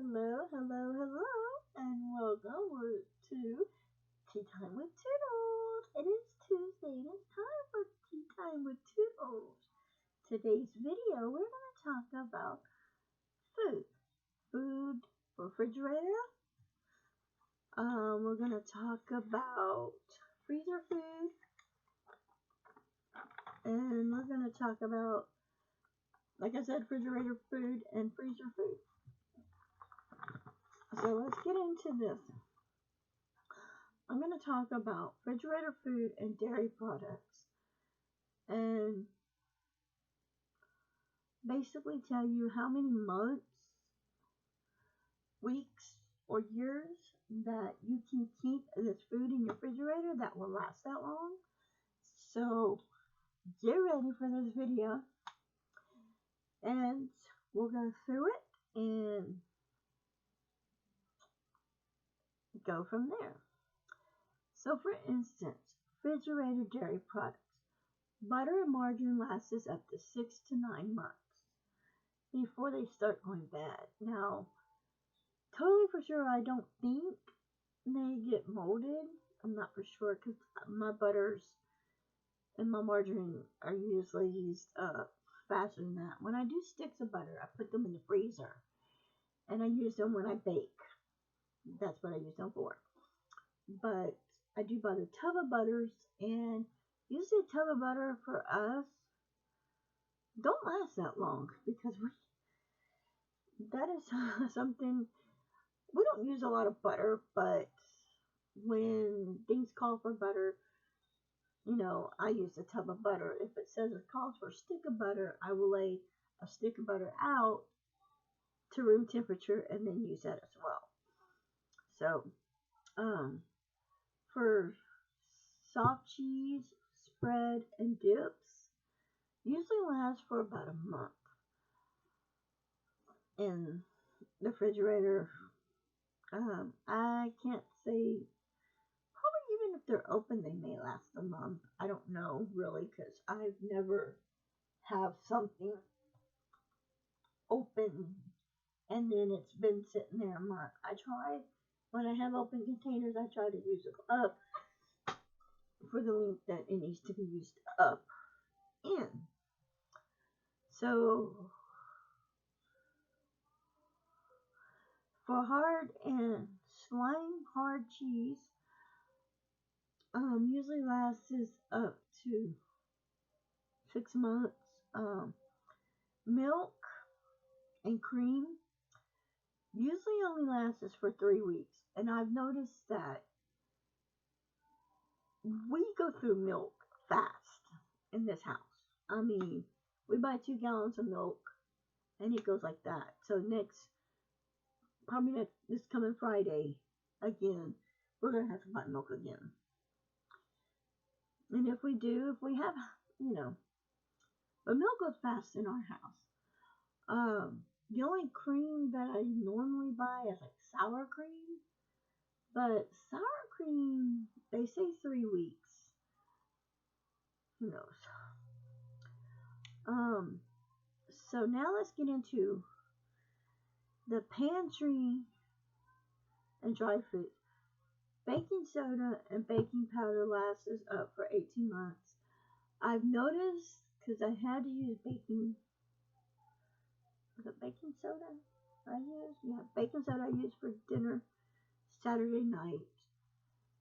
Hello, hello, hello, and welcome to Tea Time with Toodles. It is Tuesday and it's time for Tea Time with Toodles. Today's video, we're going to talk about food. Food, refrigerator. We're going to talk about freezer food. And we're going to talk about, like I said, refrigerator food and freezer food. So let's get into this. I'm going to talk about refrigerator food and dairy products and basically tell you how many months, weeks, or years that you can keep this food in your refrigerator that will last that long. So get ready for this video and we'll go through it and go from there. So for instance, refrigerated dairy products. Butter and margarine lasts us up to 6 to 9 months before they start going bad. Now, totally for sure, I don't think they get molded. I'm not for sure because my butters and my margarine are usually used faster than that. When I do sticks of butter, I put them in the freezer and I use them when I bake. That's what I use them for. But I do buy the tub of butters, and usually a tub of butter for us don't last that long because that is something. We don't use a lot of butter, but when things call for butter, I use a tub of butter. If it says it calls for a stick of butter, I will lay a stick of butter out to room temperature and then use that as well. So, for soft cheese, spread, and dips, usually lasts for about a month in the refrigerator. I can't say. Probably even if they're open, they may last a month. I don't know really because I've never have something open and then it's been sitting there a month. I try when I have open containers. I try to use it up for the length that it needs to be used up in. So for hard and slime hard cheese, usually lasts up to 6 months. Milk and cream usually only lasts for 3 weeks, and I've noticed that we go through milk fast in this house. I mean, we buy 2 gallons of milk, and it goes like that. So probably this coming Friday, again, we're gonna have to buy milk again. And if we have, but milk goes fast in our house. The only cream that I normally buy is like sour cream. But sour cream, they say 3 weeks. Who knows? So now let's get into the pantry and dry foods. Baking soda and baking powder lasts us up for 18 months. I've noticed, because I had to use baking soda I used? Yeah, baking soda I used for dinner Saturday night.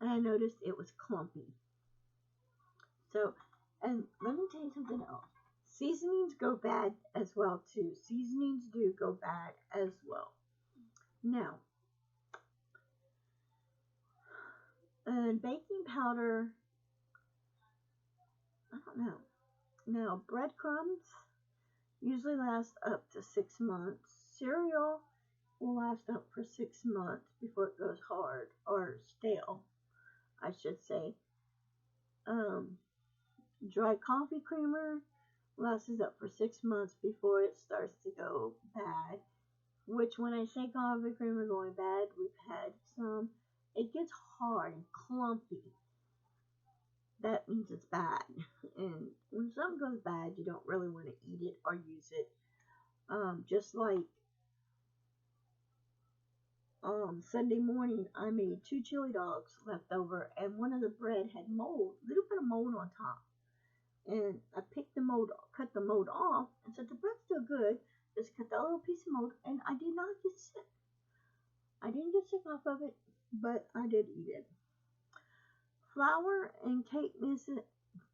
And I noticed it was clumpy. So, and let me tell you something else. Seasonings go bad as well, too. Seasonings do go bad as well. Now, and baking powder, I don't know. Now, breadcrumbs usually last up to 6 months. Cereal will last up for 6 months before it goes hard or stale, I should say. Dry coffee creamer lasts up for 6 months before it starts to go bad. Which, when I say coffee creamer going bad, we've had some. It gets hard and clumpy. That means it's bad. And when something goes bad, you don't really want to eat it or use it. Just like Sunday morning, I made 2 chili dogs left over, and one of the bread had mold, a little bit of mold on top. And I picked the mold, cut the mold off, and said the bread's still good. Just cut that little piece of mold, and I did not get sick. I didn't get sick off of it, but I did eat it. Flour and cake mixes,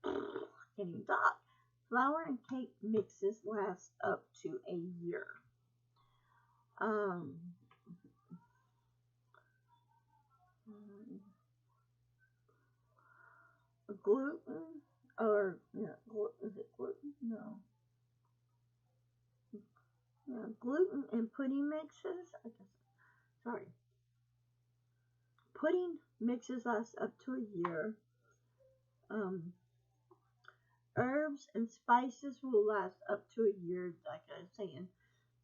can't even talk. Flour and cake mixes last up to a year. Um, gluten, or yeah, is it gluten? No. Yeah, gluten and pudding mixes. I guess. Sorry. Pudding mixes last up to a year. Um, Herbs and spices will last up to a year. Like I was saying,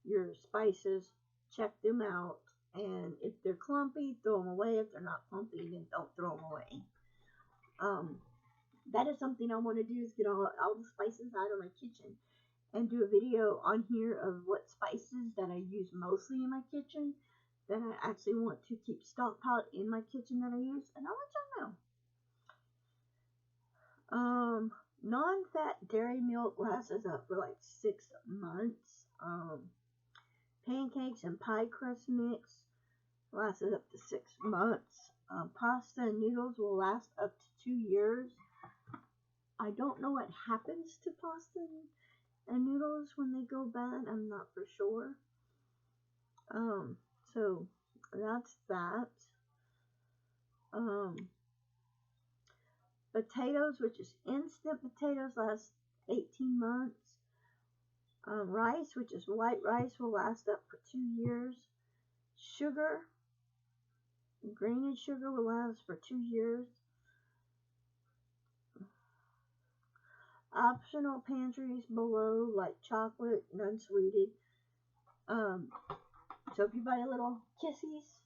your spices, check them out. And if they're clumpy, throw them away. If they're not clumpy, then don't throw them away. That is something I want to do, is get all the spices out of my kitchen and do a video on here of what spices that I use mostly in my kitchen that I actually want to keep stockpiled in my kitchen that I use, and I'll let y'all know. Non-fat dairy milk lasts up for like 6 months. Pancakes and pie crust mix lasts up to 6 months. Pasta and noodles will last up to 2 years. I don't know what happens to pasta and noodles when they go bad. I'm not for sure. So that's that. Potatoes, which is instant potatoes, last 18 months. Rice, which is white rice, will last up for 2 years. Sugar, grained sugar, will last for 2 years. Optional pantries below, like chocolate and unsweetened. So if you buy a little Kissies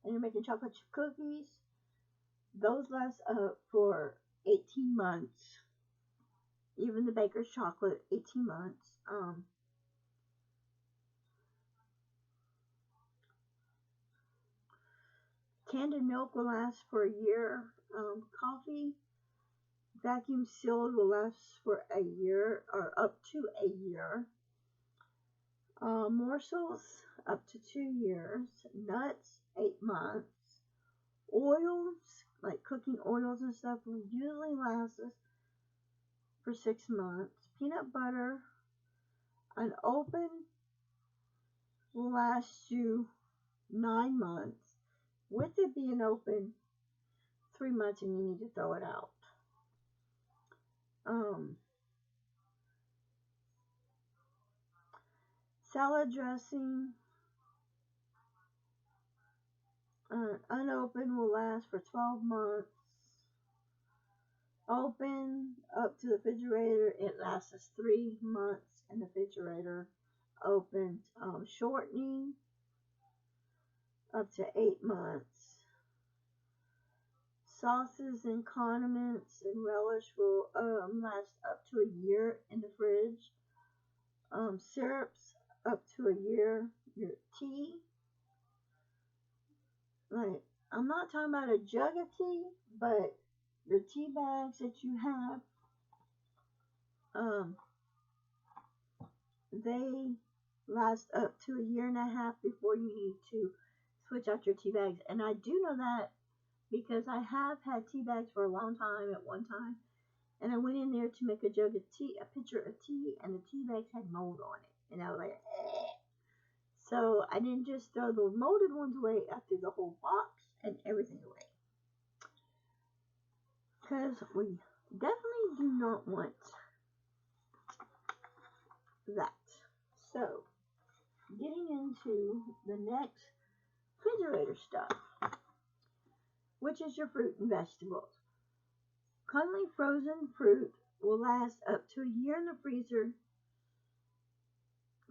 and you're making chocolate chip cookies, those last up for 18 months. Even the baker's chocolate, 18 months. Canned milk will last for a year. Coffee, vacuum sealed, will last for a year, or up to a year. Morsels, up to 2 years. Nuts, 8 months. Oils, like cooking oils and stuff, will usually last us for 6 months. Peanut butter, unopened, will last you 9 months. With it being open, 3 months, and you need to throw it out. Salad dressing, unopened, will last for 12 months. Open up to the refrigerator, it lasts us 3 months in the refrigerator. Open, shortening, up to 8 months. Sauces and condiments and relish will last up to a year in the fridge. Syrups, up to a year. Your tea, like, I'm not talking about a jug of tea, but your tea bags that you have, they last up to a year and a half before you need to switch out your tea bags. And I do know that because I have had tea bags for a long time at one time, and I went in there to make a jug of tea, a pitcher of tea, and the tea bags had mold on it, and I was like, eh. So I didn't just throw the molded ones away, I threw the whole box and everything away, because we definitely do not want that. So, getting into the next refrigerator stuff, which is your fruit and vegetables. Commonly frozen fruit will last up to a year in the freezer.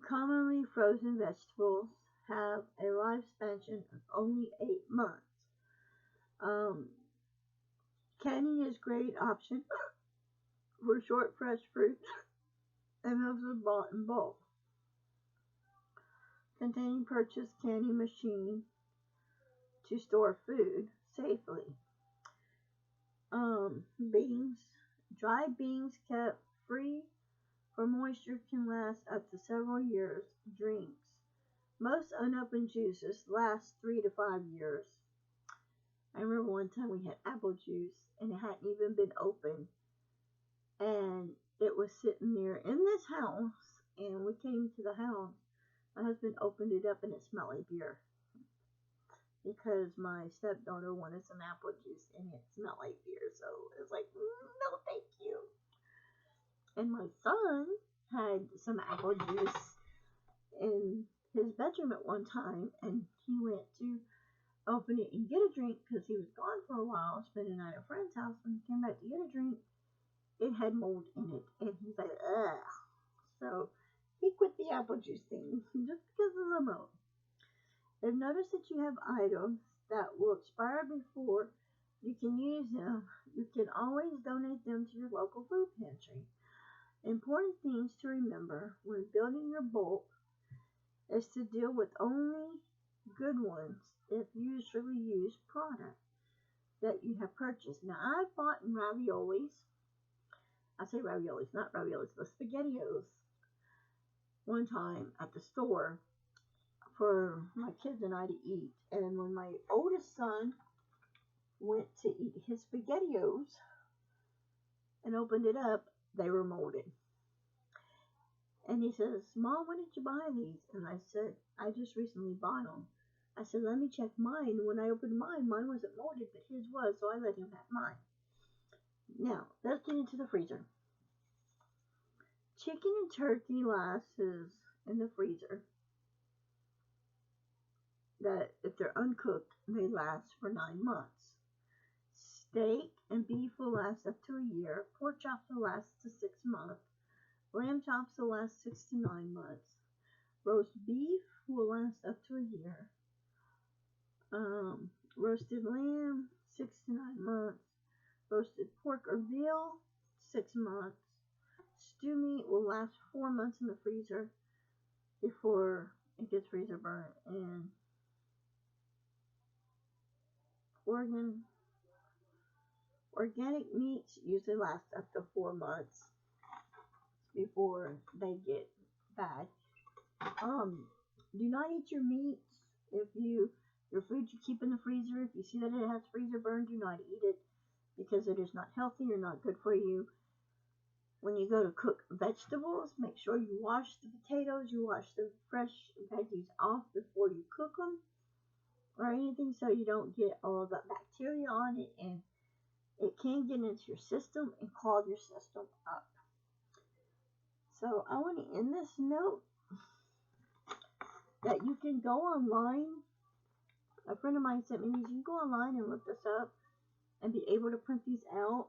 Commonly frozen vegetables have a lifespan of only 8 months. Canning is a great option for short fresh fruits and those are bought in bulk. Containing purchase canning machine. to store food safely. Beans. Dry beans kept free from moisture can last up to several years. Drinks. Most unopened juices last 3 to 5 years. I remember one time we had apple juice and it hadn't even been opened. And it was sitting there in this house. And we came to the house. My husband opened it up and it smelled like beer. Because my stepdaughter wanted some apple juice and it smelled like beer. So it was like, no, thank you. And my son had some apple juice in his bedroom at one time. And he went to open it and get a drink because he was gone for a while, spending the night at a friend's house. When he came back to get a drink, it had mold in it. And he's like, ugh. So he quit the apple juice thing just because of the mold. I've noticed that you have items that will expire before you can use them. You can always donate them to your local food pantry. Important things to remember when building your bulk is to deal with only good ones if usually used products that you have purchased. Now, I've bought raviolis. I say raviolis, not raviolis, but SpaghettiOs one time at the store for my kids and I to eat. And when my oldest son went to eat his SpaghettiOs and opened it up, they were molded. And he says, Mom, when did you buy these? And I said, I just recently bought them. I said, let me check mine. When I opened mine wasn't molded, but his was, so I let him have mine. Now, let's get into the freezer. Chicken and turkey lasts in the freezer. That if they're uncooked, they last for 9 months. Steak and beef will last up to a year. Pork chops will last to 6 months. Lamb chops will last 6 to 9 months. Roast beef will last up to a year. Roasted lamb, 6 to 9 months. Roasted pork or veal, 6 months. Stew meat will last 4 months in the freezer before it gets freezer burnt. And organic meats usually last up to 4 months before they get bad. Do not eat your meats. If your food you keep in the freezer, if you see that it has freezer burn, do not eat it because it is not healthy or not good for you. When you go to cook vegetables, make sure you wash the potatoes, you wash the fresh veggies off before you cook them or anything, so you don't get all the bacteria on it, and it can get into your system and clog your system up. So I want to end this note that you can go online. A friend of mine sent me these. You can go online and look this up and be able to print these out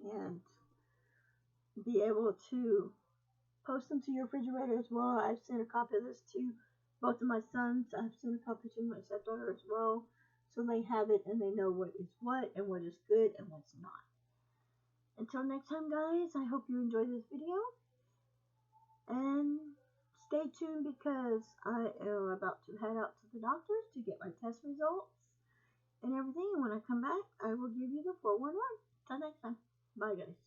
and be able to post them to your refrigerator as well. I've sent a copy of this to both of my sons. I've sent a copy to my stepdaughter as well, so they have it and they know what is what and what is good and what's not. Until next time, guys, I hope you enjoyed this video, and stay tuned because I am about to head out to the doctor's to get my test results and everything, and when I come back, I will give you the 411. Till next time. Bye, guys.